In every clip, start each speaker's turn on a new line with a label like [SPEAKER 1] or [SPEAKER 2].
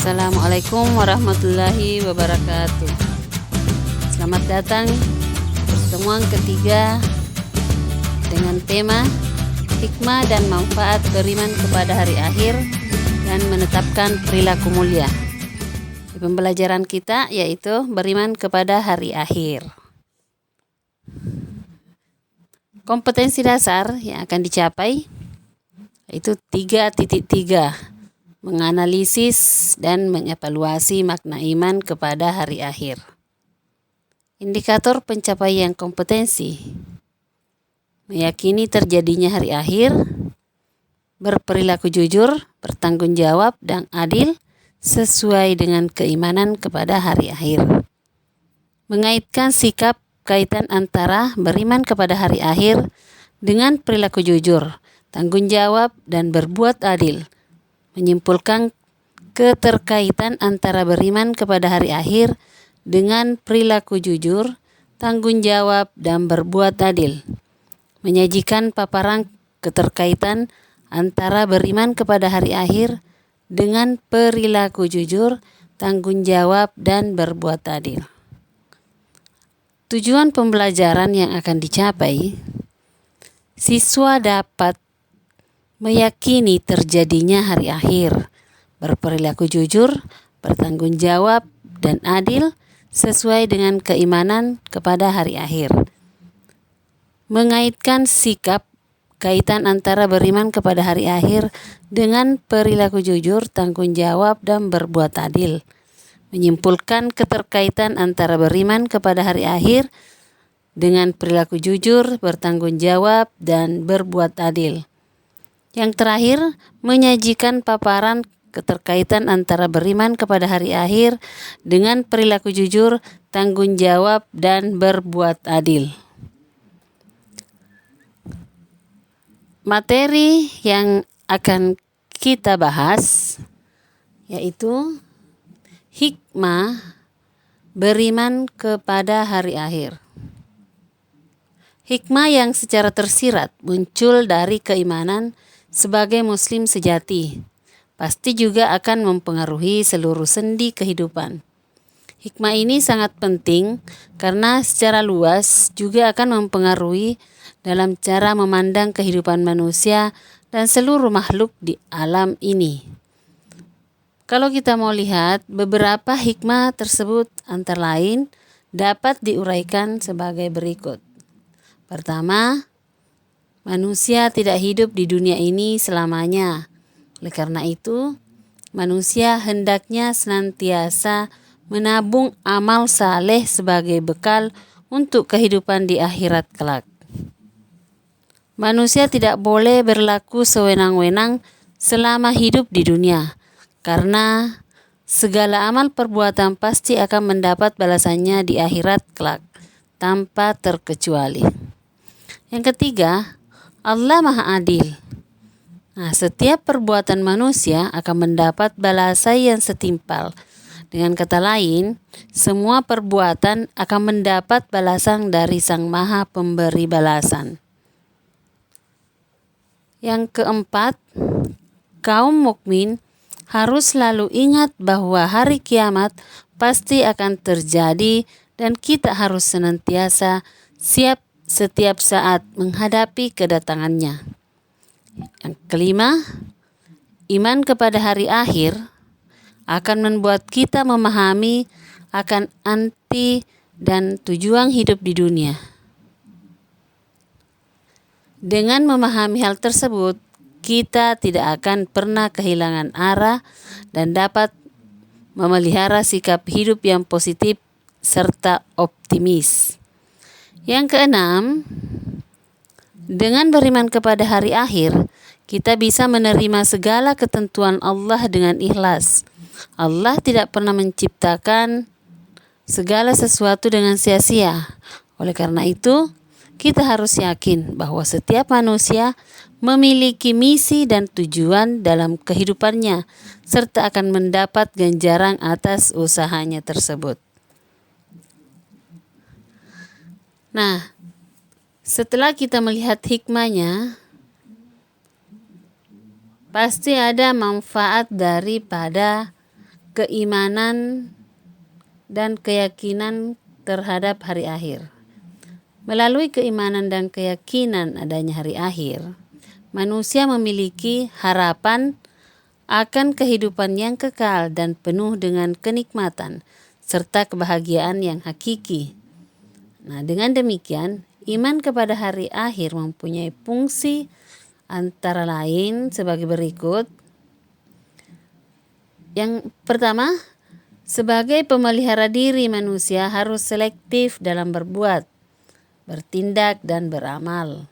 [SPEAKER 1] Assalamualaikum warahmatullahi wabarakatuh. Selamat datang pertemuan ketiga dengan tema hikmah dan manfaat beriman kepada hari akhir dan menetapkan perilaku mulia. Di pembelajaran kita yaitu beriman kepada hari akhir. Kompetensi dasar yang akan dicapai yaitu 3.3, menganalisis dan mengevaluasi makna iman kepada hari akhir. Indikator pencapaian kompetensi: meyakini terjadinya hari akhir, berperilaku jujur, bertanggung jawab dan adil sesuai dengan keimanan kepada hari akhir. Mengaitkan sikap kaitan antara beriman kepada hari akhir dengan perilaku jujur, tanggung jawab dan berbuat adil. Menyimpulkan keterkaitan antara beriman kepada hari akhir dengan perilaku jujur, tanggung jawab, dan berbuat adil. Menyajikan paparan keterkaitan antara beriman kepada hari akhir dengan perilaku jujur, tanggung jawab, dan berbuat adil. Tujuan pembelajaran yang akan dicapai: siswa dapat meyakini terjadinya hari akhir, berperilaku jujur, bertanggung jawab, dan adil sesuai dengan keimanan kepada hari akhir. Mengaitkan sikap kaitan antara beriman kepada hari akhir dengan perilaku jujur, tanggung jawab, dan berbuat adil. Menyimpulkan keterkaitan antara beriman kepada hari akhir dengan perilaku jujur, bertanggung jawab, dan berbuat adil. Yang terakhir, menyajikan paparan keterkaitan antara beriman kepada hari akhir dengan perilaku jujur, tanggung jawab, dan berbuat adil. Materi yang akan kita bahas yaitu hikmah beriman kepada hari akhir. Hikmah yang secara tersirat muncul dari keimanan sebagai muslim sejati pasti juga akan mempengaruhi seluruh sendi kehidupan. Hikmah ini sangat penting karena secara luas juga akan mempengaruhi dalam cara memandang kehidupan manusia dan seluruh makhluk di alam ini. Kalau kita mau lihat, beberapa hikmah tersebut antara lain dapat diuraikan sebagai berikut. Pertama, manusia tidak hidup di dunia ini selamanya. Oleh karena itu, manusia hendaknya senantiasa menabung amal saleh sebagai bekal untuk kehidupan di akhirat kelak. Manusia tidak boleh berlaku sewenang-wenang selama hidup di dunia, karena segala amal perbuatan pasti akan mendapat balasannya di akhirat kelak, tanpa terkecuali. Yang ketiga, Allah Maha Adil. Setiap perbuatan manusia akan mendapat balasan yang setimpal. Dengan kata lain, semua perbuatan akan mendapat balasan dari Sang Maha Pemberi balasan. Yang keempat, kaum mukmin harus selalu ingat bahwa hari kiamat pasti akan terjadi dan kita harus senantiasa siap setiap saat menghadapi kedatangannya. Yang kelima, iman kepada hari akhir akan membuat kita memahami akan arti dan tujuan hidup di dunia. Dengan memahami hal tersebut, kita tidak akan pernah kehilangan arah dan dapat memelihara sikap hidup yang positif serta optimis. Yang keenam, dengan beriman kepada hari akhir, kita bisa menerima segala ketentuan Allah dengan ikhlas. Allah tidak pernah menciptakan segala sesuatu dengan sia-sia. Oleh karena itu, kita harus yakin bahwa setiap manusia memiliki misi dan tujuan dalam kehidupannya, serta akan mendapat ganjaran atas usahanya tersebut. Setelah kita melihat hikmahnya, pasti ada manfaat daripada keimanan dan keyakinan terhadap hari akhir. Melalui keimanan dan keyakinan adanya hari akhir, manusia memiliki harapan akan kehidupan yang kekal dan penuh dengan kenikmatan serta kebahagiaan yang hakiki. Nah, dengan demikian, iman kepada hari akhir mempunyai fungsi antara lain sebagai berikut. Yang pertama, sebagai pemelihara diri manusia harus selektif dalam berbuat, bertindak, dan beramal.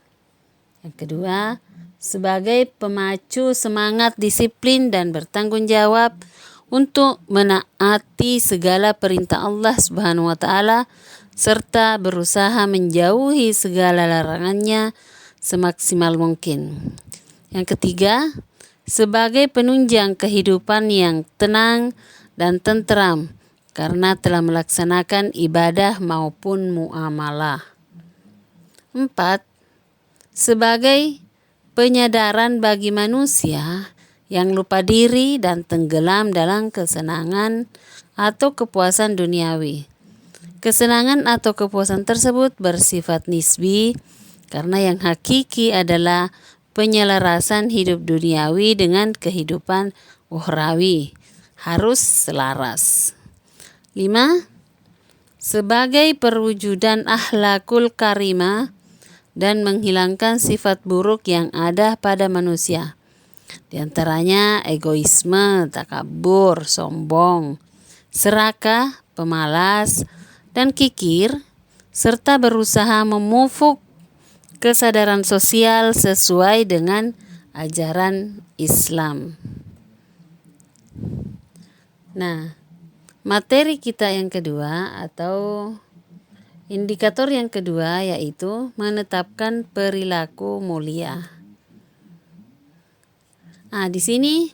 [SPEAKER 1] Yang kedua, sebagai pemacu semangat disiplin dan bertanggung jawab untuk menaati segala perintah Allah Subhanahu wa taala serta berusaha menjauhi segala larangannya semaksimal mungkin. Yang ketiga, sebagai penunjang kehidupan yang tenang dan tentram karena telah melaksanakan ibadah maupun muamalah. 4. Sebagai penyadaran bagi manusia yang lupa diri dan tenggelam dalam kesenangan atau kepuasan duniawi. Kesenangan atau kepuasan tersebut bersifat nisbi karena yang hakiki adalah penyelarasan hidup duniawi dengan kehidupan ukhrawi. Harus selaras. 5. Sebagai perwujudan akhlakul karimah dan menghilangkan sifat buruk yang ada pada manusia. Di antaranya egoisme, takabur, sombong, serakah, pemalas, dan kikir, serta berusaha memupuk kesadaran sosial sesuai dengan ajaran Islam. Nah, materi kita yang kedua atau indikator yang kedua yaitu menetapkan perilaku mulia. Nah, di sini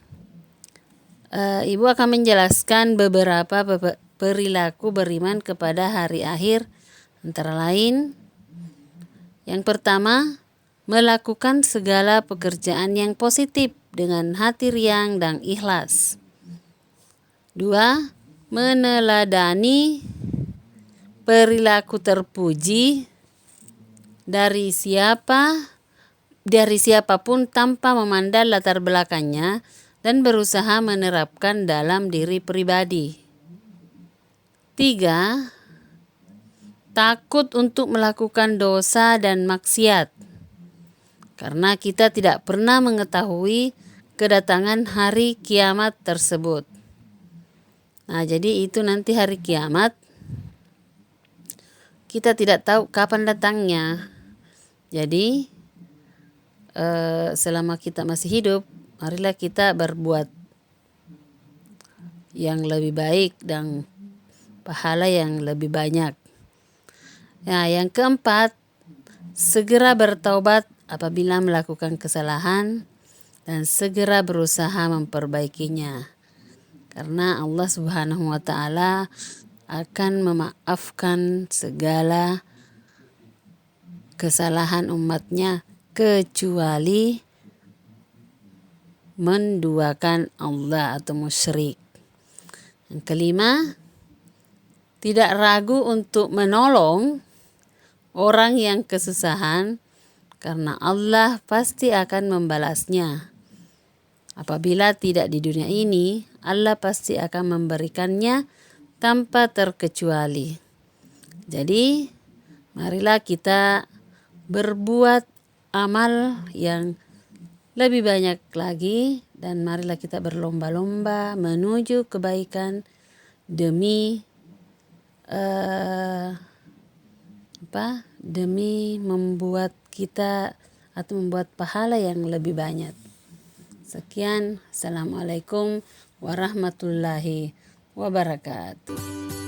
[SPEAKER 1] Ibu akan menjelaskan beberapa perilaku beriman kepada hari akhir, antara lain yang pertama, melakukan segala pekerjaan yang positif dengan hati riang dan ikhlas. 2. Meneladani perilaku terpuji dari siapapun tanpa memandang latar belakangnya dan berusaha menerapkan dalam diri pribadi. 3. Takut untuk melakukan dosa dan maksiat karena kita tidak pernah mengetahui kedatangan hari kiamat tersebut. Nah, jadi itu nanti hari kiamat kita tidak tahu kapan datangnya. Jadi selama kita masih hidup, marilah kita berbuat yang lebih baik dan pahala yang lebih banyak. Nah, yang keempat, segera bertaubat apabila melakukan kesalahan dan segera berusaha memperbaikinya. Karena Allah Subhanahu wa taala akan memaafkan segala kesalahan umatnya kecuali menduakan Allah atau musyrik. Yang kelima, tidak ragu untuk menolong orang yang kesusahan karena Allah pasti akan membalasnya. Apabila tidak di dunia ini, Allah pasti akan memberikannya tanpa terkecuali. Jadi, marilah kita berbuat amal yang lebih banyak lagi dan marilah kita berlomba-lomba menuju kebaikan demi demi membuat kita atau membuat pahala yang lebih banyak. Sekian, Assalamualaikum warahmatullahi wabarakatuh.